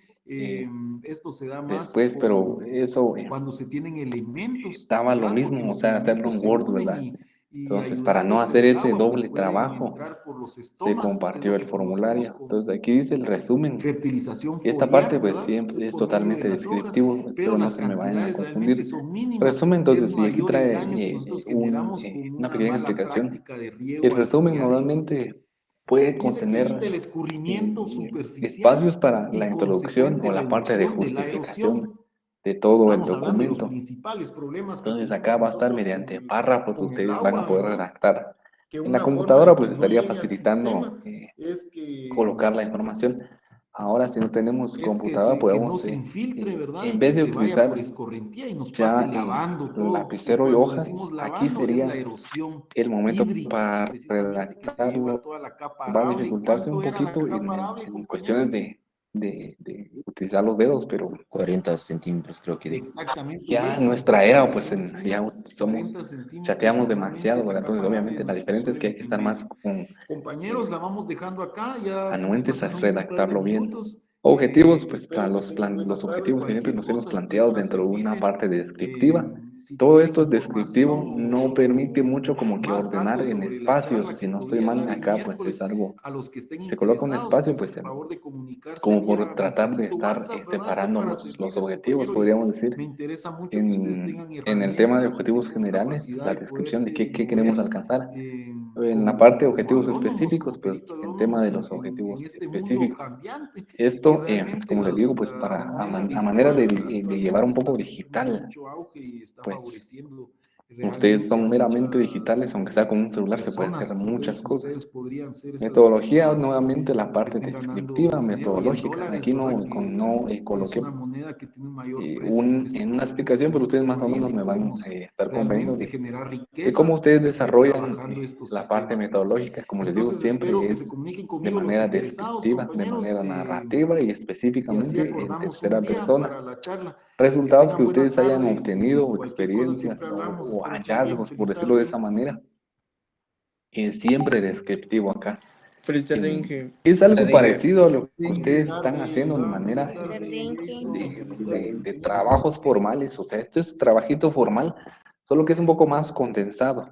Esto se da más después, pero eso cuando se tienen elementos, daba lo ¿verdad? Porque mismo, o los sea, hacerlo elementos en se Word, unen ¿verdad? y Entonces, para no ayudándose hacer del ese agua, pues doble pueden trabajo, entrar por los se estomas, que es compartió lo el que conocemos formulario. como Entonces, aquí dice el resumen. fertilización Esta parte, foliar, pues, ¿verdad? siempre Es es por medio de totalmente las hojas, descriptivo. pero Espero no las se me vayan a cantidades realmente confundir. son mínimas. Resumen, Es entonces, y aquí mayor el trae daño que nosotros generamos con una una pequeña mala explicación. práctica de El riego al resumen foliaje. normalmente puede Dice que evita contener el escurrimiento superficial espacios para y la introducción consecuente o la parte de reducción de la justificación erosión. de todo el Estamos hablando de los documento. principales problemas que Entonces tenemos acá va a estar nosotros mediante párrafos, con el ustedes van a agua, poder ¿verdad? redactar. Que En la una forma de computadora que pues no estaría llegue al facilitando sistema es colocar la información. Ahora si no tenemos computadora que no podemos, se infiltre, ¿verdad? en Y vez que de se vaya por utilizar escorrentía y nos pase ya lavando todo. Que lapicero y cuando decimos hojas, aquí lavando es sería la erosión el momento hídrica, para precisamente, que se lleva redactarlo. toda la capa Va a arable. dificultarse un ¿Cuánto era la poquito capa arable, en cuestiones compañeros? de utilizar los dedos, pero 40 centímetros creo que dijo. Exactamente ya en eso. nuestra Entonces, era, si pues tú te ya fijas, somos, 40 centímetros chateamos normalmente demasiado, es la ¿verdad? Entonces, capa arable obviamente, la más que diferencia es que hay suelen que estar tener. más con, Compañeros, eh, la vamos dejando acá, ya se nos anuentes a pasaron un par de redactarlo bien. minutos. Objetivos, pues para Espero que tengan buena los tarde. objetivos que siempre Cualquier nos hemos cosa estoy planteado para dentro de una servirles. parte descriptiva. Si Todo quieren esto es descriptivo, información no permite o mucho como que más ordenar datos en sobre la espacios. charla Si que no estoy podría mal dar el acá, pues es miércoles, algo, a los que estén se coloca un interesados, espacio, pues pues favor de comunicarse como por vía tratar de mensajito estar WhatsApp, ¿verdad? Estoy separando para los servirles, objetivos, compañero, y podríamos decir. me interesa mucho que ustedes tengan En el tema de herramientas y objetivos tengan generales, capacidad la de descripción de poderse qué queremos mover alcanzar. En la parte de como objetivos agrónomos, específicos, como pues perito el tema agrónomos de los en objetivos este mundo específicos. cambiante y Esto, realmente como les digo, pues la para moneda a manera virtual de llevar actualmente un está poco teniendo digital, mucho auge y está pues favoreciendo Ustedes son realmente meramente digitales, muchas aunque sea con un celular se puede hacer personas. muchas Entonces, cosas. ustedes podrían ser esas Metodología, personas nuevamente la que parte estén ganando descriptiva, dinero y en metodológica. dólares, Aquí ¿verdad? no, Que es coloqué una moneda que tiene un mayor precio una explicación, en pero este ustedes más o país menos y me van podemos a estar convenciendo realmente generar de cómo riqueza ustedes desarrollan trabajando estos la parte sistemas, digamos. metodológica. Como les digo, Entonces, espero siempre que se es comuniquen de conmigo los manera interesados, descriptiva, de compañeros, manera narrativa y y así específicamente en acordamos tercera un día persona. para la charla. Que Resultados que tengan buena ustedes hayan tarde obtenido, y o cualquier cosa siempre experiencias hablamos. o Espero estar bien. hallazgos, por Feliz decirlo de tarde. esa manera, es siempre descriptivo acá. Feliz tarde, Inge. Es algo parecido a lo que Sí, feliz ustedes están tarde, haciendo de Iván, feliz manera tarde, Jason, feliz tarde. de trabajos formales. O sea, este es trabajito formal, solo que es un poco más condensado.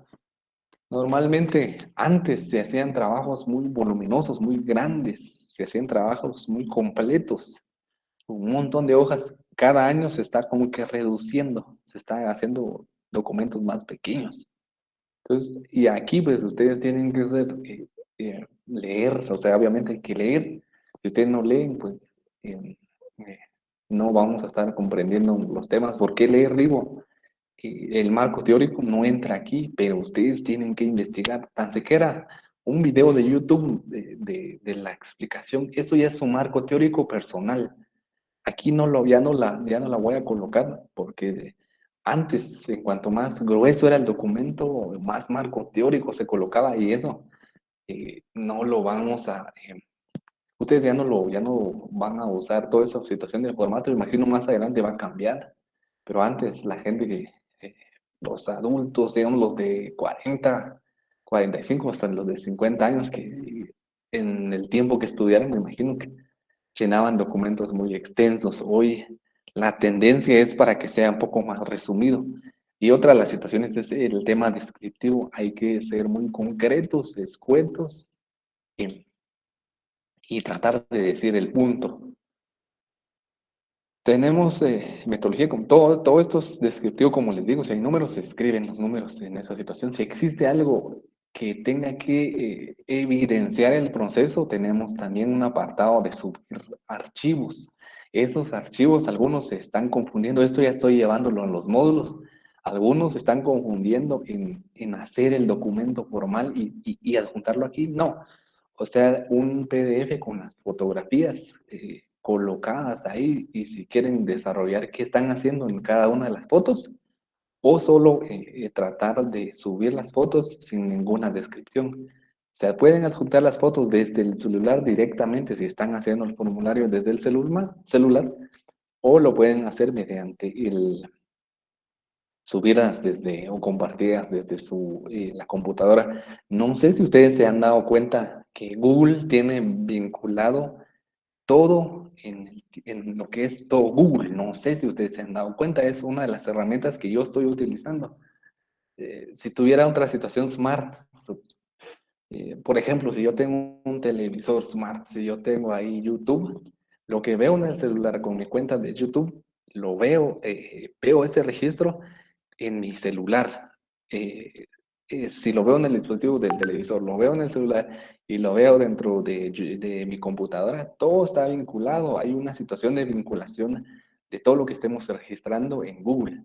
Normalmente antes se hacían trabajos muy voluminosos, muy grandes, se hacían trabajos muy completos, un montón de hojas. Cada año se está como que reduciendo, se están haciendo documentos más pequeños. Entonces, y aquí pues ustedes tienen que hacer, leer, o sea, obviamente hay que leer. Si ustedes no leen, pues eh, eh, no vamos a estar comprendiendo los temas. ¿Por qué leer? Digo, el marco teórico no entra aquí, pero ustedes tienen que investigar. Tan siquiera un video de YouTube de la explicación, eso ya es un marco teórico personal. Aquí ya no la voy a colocar porque antes, en cuanto más grueso era el documento, más marco teórico se colocaba y eso no lo vamos a, ustedes ya no van a usar toda esa situación de formato, imagino más adelante va a cambiar, pero antes la gente los adultos, digamos los de 45 hasta los de 50 años que en el tiempo que estudiaron, me imagino que llenaban documentos muy extensos. Hoy la tendencia es para que sea un poco más resumido. Y otra de las situaciones es el tema descriptivo. Hay que ser muy concretos, escuetos y, y tratar de decir el punto. Tenemos metodología, como todo esto es descriptivo, como les digo, si hay números, se escriben los números en esa situación. Si existe algo que tenga que evidenciar el proceso, tenemos también un apartado de subir archivos. Esos archivos, algunos se están confundiendo, esto ya estoy llevándolo en los módulos, algunos se están confundiendo en hacer el documento formal y adjuntarlo aquí. No, o sea, un PDF con las fotografías colocadas ahí y si quieren desarrollar qué están haciendo en cada una de las fotos o solo tratar de subir las fotos sin ninguna descripción. O sea, pueden adjuntar las fotos desde el celular directamente si están haciendo el formulario desde el celular o lo pueden hacer mediante subidas desde o compartidas desde la computadora. No sé si ustedes se han dado cuenta que Google tiene vinculado todo en lo que es todo Google. No sé si ustedes se han dado cuenta, es una de las herramientas que yo estoy utilizando. Si tuviera otra situación smart, por ejemplo, si yo tengo un televisor smart, si yo tengo ahí YouTube, lo que veo en el celular con mi cuenta de YouTube, lo veo, veo ese registro en mi celular. Eh, si lo veo en el dispositivo del televisor, lo veo en el celular y lo veo dentro de mi computadora, todo está vinculado. Hay una situación de vinculación de todo lo que estemos registrando en Google.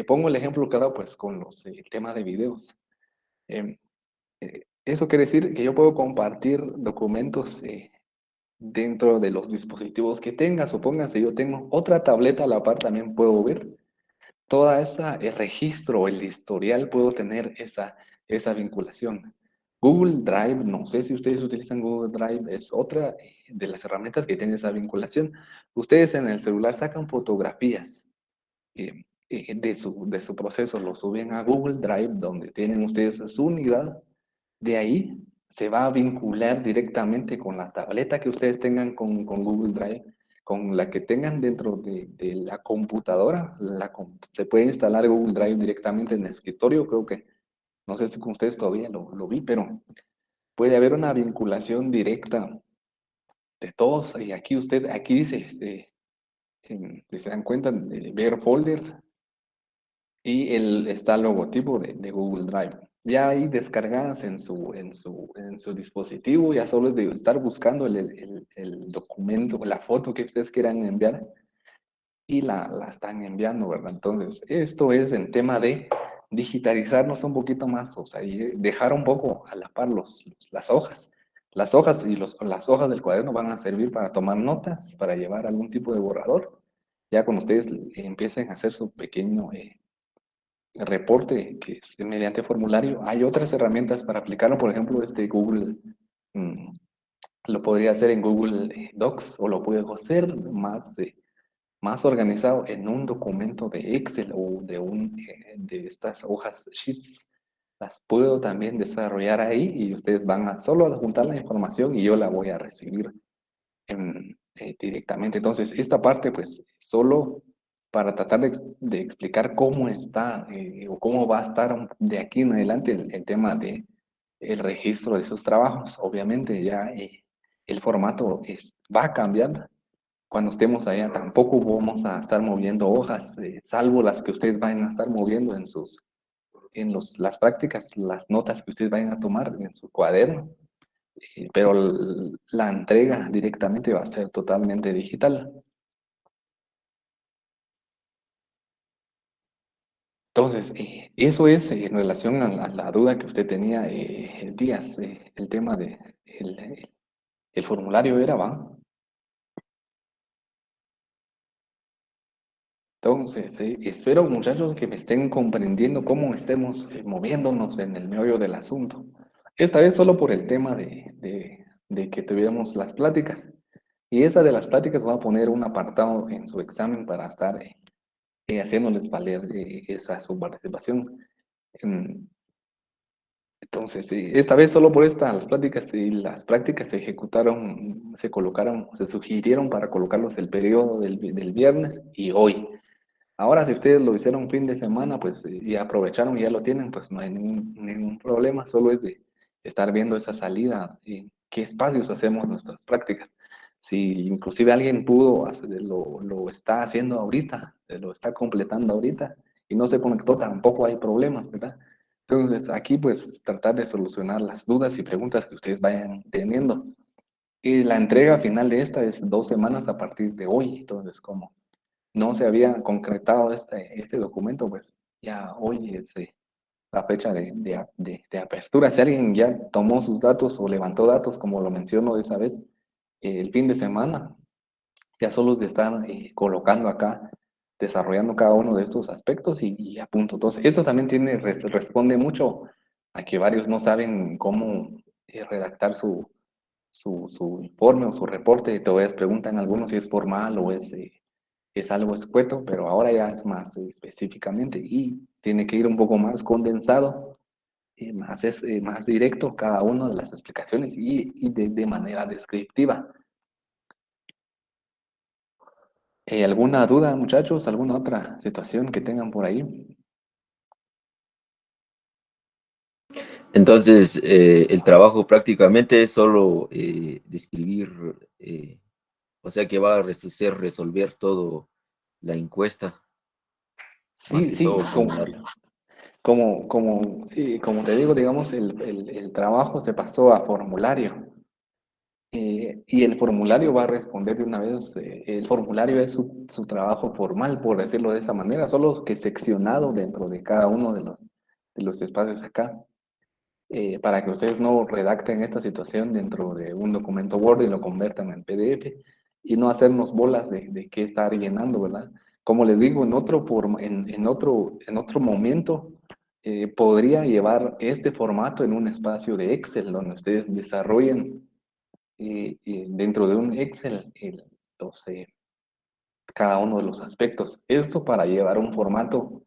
Pongo el ejemplo claro, pues, con el tema de videos. Em, Eso quiere decir que yo puedo compartir documentos dentro de los dispositivos que tenga. Supónganse, yo tengo otra tableta a la par, también puedo ver toda el registro, el historial, puedo tener esa vinculación. Google Drive, no sé si ustedes utilizan Google Drive, es otra de las herramientas que tiene esa vinculación. Ustedes en el celular sacan fotografías de su proceso, lo suben a Google Drive, donde tienen ustedes su unidad. De ahí se va a vincular directamente con la tableta que ustedes tengan con Google Drive, con la que tengan dentro de la computadora. Se puede instalar Google Drive directamente en el escritorio. Creo que, no sé si con ustedes todavía lo vi, pero puede haber una vinculación directa de todos. Y aquí dice, si se dan cuenta, de ver folder y está el logotipo de Google Drive. Ya ahí descargadas en su dispositivo, ya solo es de estar buscando el documento, la foto que ustedes quieran enviar y la están enviando, ¿verdad? Entonces, esto es en tema de digitalizarnos un poquito más, o sea, y dejar un poco a la par las hojas. Las hojas y las hojas del cuaderno van a servir para tomar notas, para llevar algún tipo de borrador. Ya cuando ustedes empiecen a hacer su pequeño reporte, que es mediante formulario, hay otras herramientas para aplicarlo. Por ejemplo, Google, mm, lo podría hacer en Google Docs, o lo puedo hacer más organizado en un documento de Excel o de estas hojas Sheets. Las puedo también desarrollar ahí y ustedes van a solo adjuntar la información y yo la voy a recibir directamente. Entonces, esta parte, pues, solo para tratar de explicar cómo está o cómo va a estar de aquí en adelante el tema de el registro de esos trabajos. Obviamente ya el formato va a cambiar. Cuando estemos allá tampoco vamos a estar moviendo hojas, salvo las que ustedes vayan a estar moviendo las prácticas, las notas que ustedes vayan a tomar en su cuaderno. Pero la entrega directamente va a ser totalmente digital. Entonces, eso es en relación a la duda que usted tenía, Díaz, el tema de el formulario era, ¿va? Entonces, espero, muchachos, que me estén comprendiendo cómo estemos moviéndonos en el meollo del asunto. Esta vez solo por el tema de que tuviéramos las pláticas. Y esa de las pláticas va a poner un apartado en su examen para estar haciéndoles valer esa su participación. Em, Entonces, esta vez solo por las pláticas, y las prácticas se ejecutaron, se colocaron, se sugirieron para colocarlos el periodo del viernes y hoy. Ahora, si ustedes lo hicieron fin de semana, pues, y aprovecharon y ya lo tienen, pues no hay ningún problema, solo es de estar viendo esa salida y qué espacios hacemos nuestras prácticas. Si inclusive alguien pudo, lo está haciendo ahorita, lo está completando ahorita y no se conectó, tampoco hay problemas, ¿verdad? Entonces, aquí pues tratar de solucionar las dudas y preguntas que ustedes vayan teniendo. Y la entrega final de esta es 2 semanas a partir de hoy, entonces como no se había concretado este documento, pues ya hoy es la fecha de apertura. Si alguien ya tomó sus datos o levantó datos, como lo menciono esa vez, el fin de semana, ya solo de estar colocando acá, desarrollando cada uno de estos aspectos y a punto. Entonces, esto también responde mucho a que varios no saben cómo redactar su informe o su reporte. Todavía preguntan algunos si es formal o es algo escueto, pero ahora ya es más específicamente y tiene que ir un poco más condensado, más directo cada una de las explicaciones y de manera descriptiva. ¿Alguna duda, muchachos? ¿Alguna otra situación que tengan por ahí? Entonces, el trabajo prácticamente es solo describir, o sea que va a ser resolver todo la encuesta, más Sí, que sí, todo formulario. como te digo, digamos, el trabajo se pasó a formulario. Y el formulario va a responder de una vez, el formulario es su trabajo formal, por decirlo de esa manera, solo que seccionado dentro de cada uno de los espacios acá, para que ustedes no redacten esta situación dentro de un documento Word y lo conviertan en PDF y no hacernos bolas de qué estar llenando, ¿verdad? Como les digo, en otro momento podría llevar este formato en un espacio de Excel donde ustedes desarrollen dentro de un Excel los, cada uno de los aspectos. Esto para llevar un formato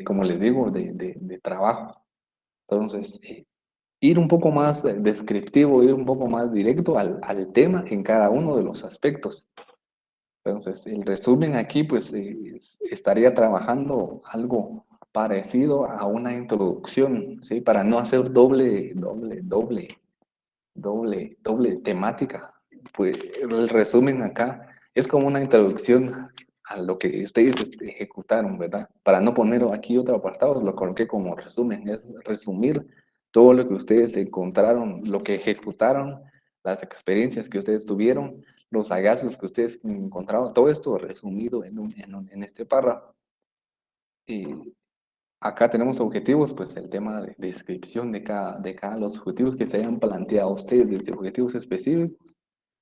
como les digo, de trabajo. Entonces, ir un poco más descriptivo, ir un poco más directo al tema en cada uno de los aspectos. Entonces, el resumen aquí, pues, estaría trabajando algo parecido a una introducción, ¿sí? Para no hacer doble temática. Pues el resumen acá es como una introducción a lo que ustedes ejecutaron, ¿verdad? Para no poner aquí otro apartado, lo coloqué como resumen, es resumir todo lo que ustedes encontraron, lo que ejecutaron, las experiencias que ustedes tuvieron, los hallazgos que ustedes encontraron, todo esto resumido en este párrafo. acá tenemos objetivos, pues el tema de descripción de cada los objetivos que se hayan planteado ustedes, desde objetivos específicos,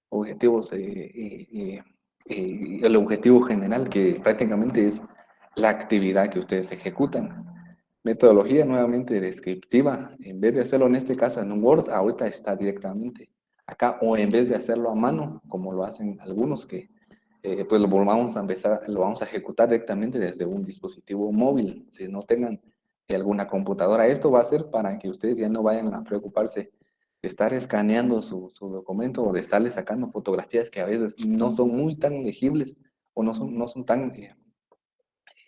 objetivos, el objetivo general que prácticamente es la actividad que ustedes ejecutan. Metodología nuevamente descriptiva, en vez de hacerlo en este caso en un Word, ahorita está directamente acá, o en vez de hacerlo a mano, como lo hacen algunos que pues lo vamos a empezar, lo vamos a ejecutar directamente desde un dispositivo móvil, si no tengan alguna computadora. Esto va a ser para que ustedes ya no vayan a preocuparse de estar escaneando su documento o de estarle sacando fotografías que a veces no son muy tan legibles o no son tan,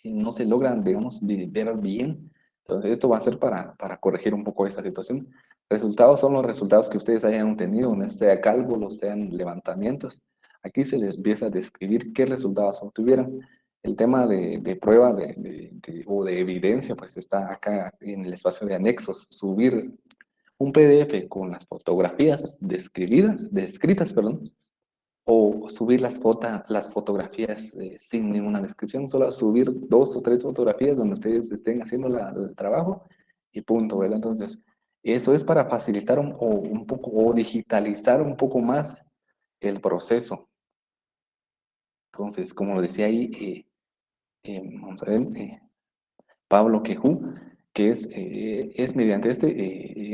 no se logran, digamos, ver bien. Entonces, esto va a ser para corregir un poco esta situación. Resultados son los resultados que ustedes hayan obtenido, no sea cálculos, sean levantamientos. Aquí se les empieza a describir qué resultados obtuvieron. El tema de prueba o de evidencia, pues está acá en el espacio de anexos. Subir un PDF con las fotografías descritas, perdón, o subir las fotografías sin ninguna descripción, solo subir 2 o 3 fotografías donde ustedes estén haciendo el trabajo y punto, ¿verdad? Entonces, eso es para facilitar un poco o digitalizar un poco más el proceso. Entonces, como lo decía ahí, vamos a ver, Pablo Quejú, que es mediante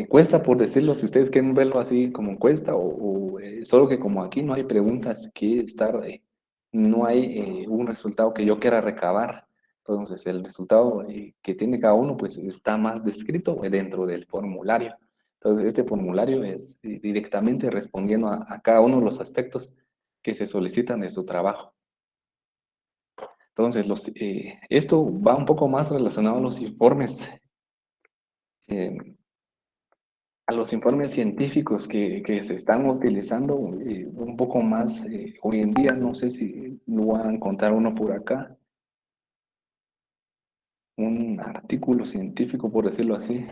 encuesta, por decirlo, si ustedes quieren verlo así como encuesta, solo que como aquí no hay preguntas que estar, no hay un resultado que yo quiera recabar, entonces el resultado que tiene cada uno pues está más descrito dentro del formulario. Entonces este formulario es directamente respondiendo a cada uno de los aspectos que se solicitan de su trabajo. Entonces, esto va un poco más relacionado a los informes científicos que se están utilizando un poco más hoy en día. No sé si lo van a encontrar uno por acá. Un artículo científico, por decirlo así.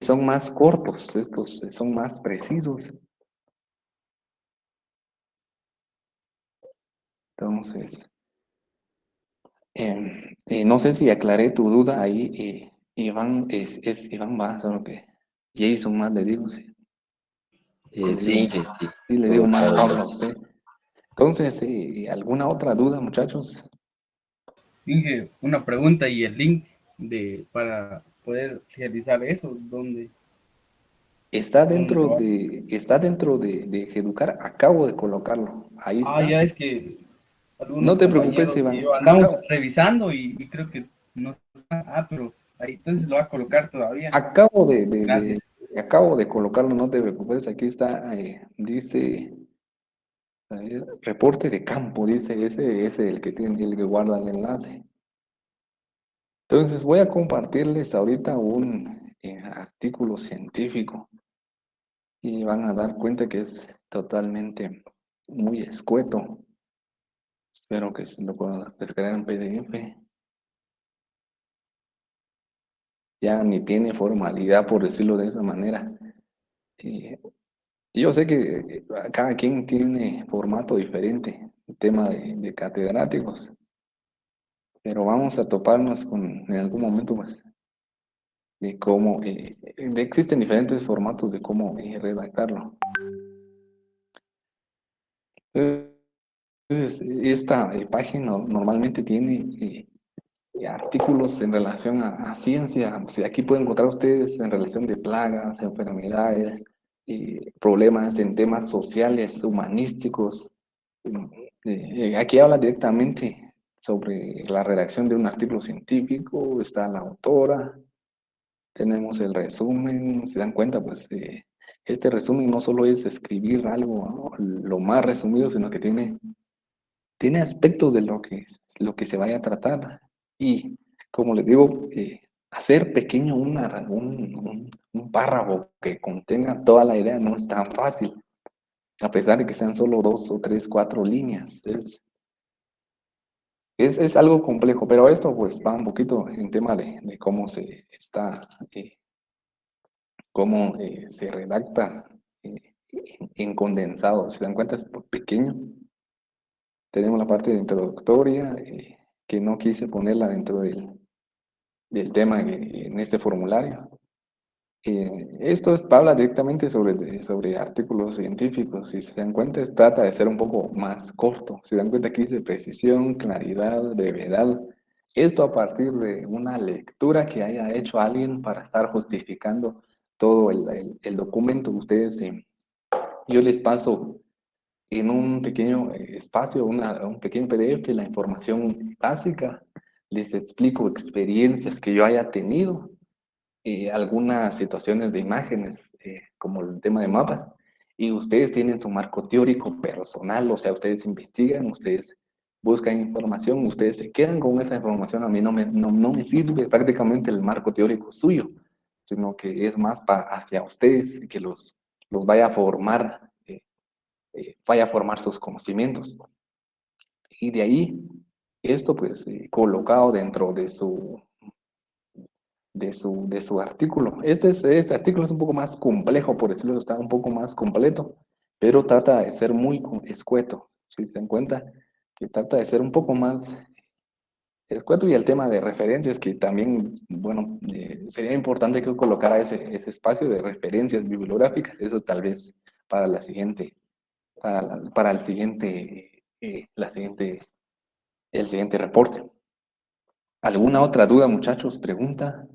Son más cortos, estos son más precisos. Entonces, no sé si aclaré tu duda ahí, Iván, es Iván más, solo que Jason más le digo, sí. Sí, sí, sí. Sí, le digo Todo más claro, Pablo a gracias. usted. Entonces, ¿alguna otra duda, muchachos? Inge, una pregunta y el link para poder realizar eso, ¿dónde? ¿Dónde lo hago? Está dentro de Educar, acabo de colocarlo, ahí Ah, está. ya es que No algunos te preocupes, compañeros y Iván, yo andamos revisando y creo que no está. Ah, pero ahí entonces lo va a colocar todavía. acabo Gracias. acabo de colocarlo, no te preocupes, aquí está, dice, a ver, reporte de campo, dice, ese es el que tiene, el que guarda el enlace. Entonces voy a compartirles ahorita un artículo científico y van a dar cuenta que es totalmente muy escueto. Espero que se lo puedan descargar en PDF. Ya ni tiene formalidad, por decirlo de esa manera. Eh, yo sé que cada quien tiene formato diferente, el tema de catedráticos, pero vamos a toparnos en algún momento, pues, de cómo, existen diferentes formatos de cómo redactarlo. Entonces, esta página normalmente tiene artículos en relación a ciencia. O sea, aquí pueden encontrar ustedes en relación de plagas, enfermedades, problemas en temas sociales, humanísticos. Aquí habla directamente sobre la redacción de un artículo científico, está la autora, tenemos el resumen, se dan cuenta, pues este resumen no solo es escribir algo, ¿no?, lo más resumido, sino que tiene aspectos de lo que se vaya a tratar. Y como les digo, hacer pequeño un párrafo que contenga toda la idea no es tan fácil, a pesar de que sean solo 2 o 3, 4 líneas. Es algo complejo, pero esto pues va un poquito en tema de cómo se está, cómo se redacta en condensado. Si se dan cuenta, es pequeño. Tenemos la parte de introductoria, que no quise ponerla dentro del tema en este formulario. Esto habla directamente sobre artículos científicos. Si se dan cuenta, trata de ser un poco más corto. Si se dan cuenta que dice precisión, claridad, brevedad. Esto a partir de una lectura que haya hecho alguien para estar justificando todo el documento. Ustedes, yo les paso en un pequeño espacio, un pequeño PDF, la información básica. Les explico experiencias que yo haya tenido, algunas situaciones de imágenes, como el tema de mapas, y ustedes tienen su marco teórico personal, o sea, ustedes investigan, ustedes buscan información, ustedes se quedan con esa información. A mí no me sirve prácticamente el marco teórico suyo, sino que es más hacia ustedes, que los vaya a formar, vaya a formar sus conocimientos. Y de ahí, esto pues colocado dentro de su artículo. Este artículo es un poco más complejo, por decirlo, está un poco más completo, pero trata de ser muy escueto, si se dan cuenta, que trata de ser un poco más escueto. Y el tema de referencias, que también, bueno, sería importante que colocara ese espacio de referencias bibliográficas, eso tal vez para la siguiente, para el siguiente, el siguiente reporte. ¿Alguna otra duda, muchachos? ¿Pregunta?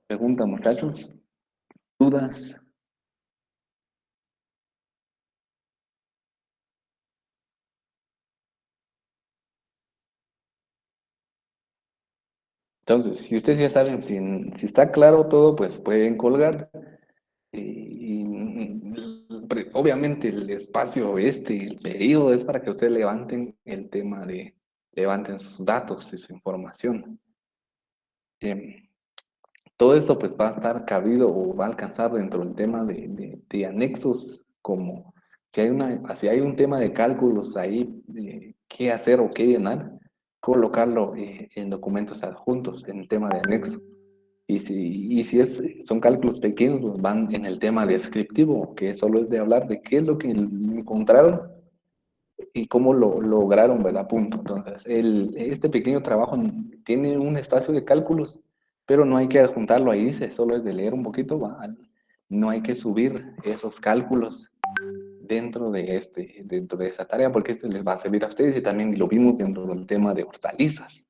Pregunta, muchachos. ¿Dudas? Entonces, si ustedes ya saben, si está claro todo, pues pueden colgar. Obviamente el espacio el periodo es para que ustedes levanten el tema levanten sus datos y su información. Todo esto pues va a estar cabido o va a alcanzar dentro del tema de anexos, como si hay un tema de cálculos ahí, qué hacer o qué llenar, colocarlo en documentos adjuntos, en el tema de anexo. Y si son cálculos pequeños, pues van en el tema descriptivo, que solo es de hablar de qué es lo que encontraron y cómo lo lograron, ¿verdad? Punto. Entonces, este pequeño trabajo tiene un espacio de cálculos, pero no hay que adjuntarlo ahí, dice, solo es de leer un poquito, no hay que subir esos cálculos dentro de esa tarea, porque este les va a servir a ustedes. Y también lo vimos dentro del tema de hortalizas.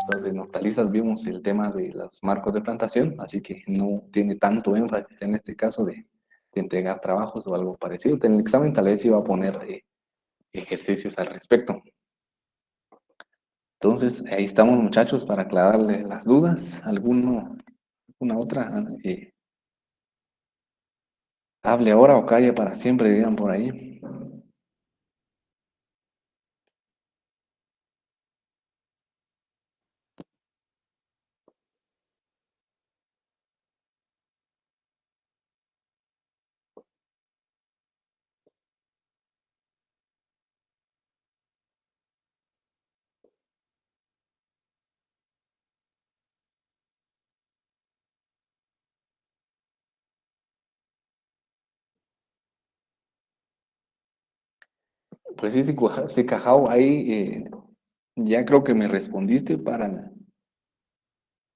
Entonces, en hortalizas vimos el tema de los marcos de plantación, así que no tiene tanto énfasis en este caso de entregar trabajos o algo parecido. En el examen tal vez iba a poner ejercicios al respecto. Entonces, ahí estamos, muchachos, para aclararle las dudas. ¿Alguna otra? Hable ahora o calle para siempre, digan por ahí. Pues sí, sí, Cajao, ahí ya creo que me respondiste para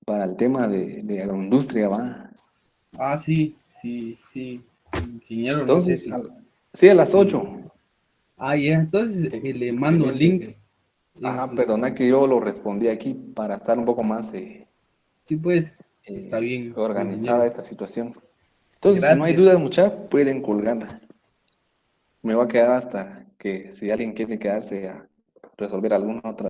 el tema de agroindustria, ¿va? Ah, sí, ingeniero, no sé Entonces, si. sí, a las 8. Ah, ya, entonces le mando el Excelente. link. Perdona que yo lo respondí aquí para estar un poco más Sí, pues, está bien, organizada ingeniero. esta situación. Entonces, si no hay Gracias. dudas, muchachos, pueden colgarla. Me va a quedar hasta que si alguien quiere quedarse a resolver alguna otra